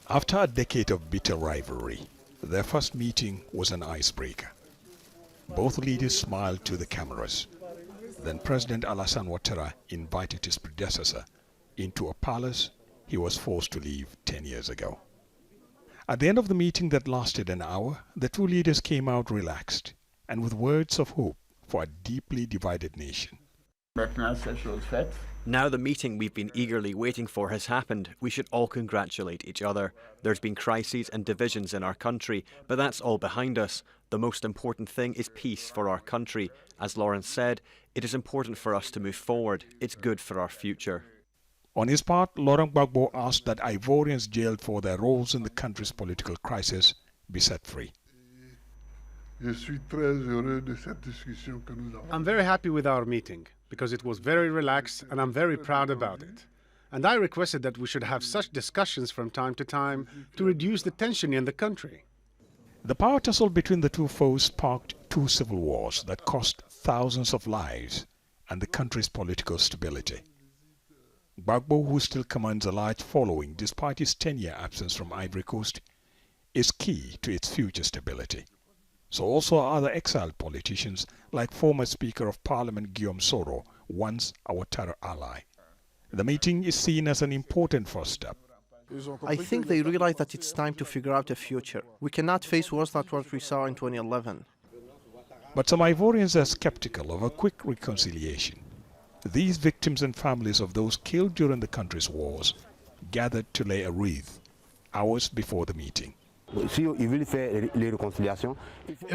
After a decade of bitter rivalry, their first meeting was an icebreaker. Both leaders smiled to the cameras. Then President Alassane Ouattara invited his predecessor into a palace he was forced to leave 10 years ago. At the end of the meeting that lasted an hour, the two leaders came out relaxed and with words of hope for a deeply divided nation. Now the meeting we've been eagerly waiting for has happened. We should all congratulate each other. There's been crises and divisions in our country, but that's all behind us. The most important thing is peace for our country. As Laurent said, it is important for us to move forward. It's good for our future. On his part, Laurent Gbagbo asked that Ivorians jailed for their roles in the country's political crisis be set free. I'm very happy with our meeting because it was very relaxed and I'm very proud about it. And I requested that we should have such discussions from time to time to reduce the tension in the country. The power tussle between the two foes sparked two civil wars that cost thousands of lives and the country's political stability. Gbagbo, who still commands a large following despite his 10-year absence from Ivory Coast, is key to its future stability. So also are other exiled politicians like former Speaker of Parliament Guillaume Soro, once a Ouattara ally. The meeting is seen as an important first step. I think they realize that it's time to figure out a future. We cannot face worse than what we saw in 2011. But some Ivorians are skeptical of a quick reconciliation. These victims and families of those killed during the country's wars gathered to lay a wreath hours before the meeting. If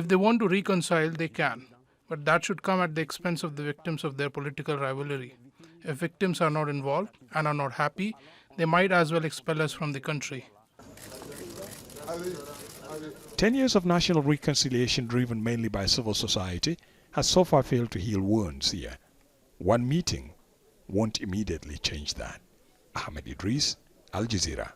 they want to reconcile, they can. But that should come at the expense of the victims of their political rivalry. If victims are not involved and are not happy, they might as well expel us from the country. 10 years of national reconciliation driven mainly by civil society has so far failed to heal wounds here. One meeting won't immediately change that. Ahmed, Idris, Al Jazeera.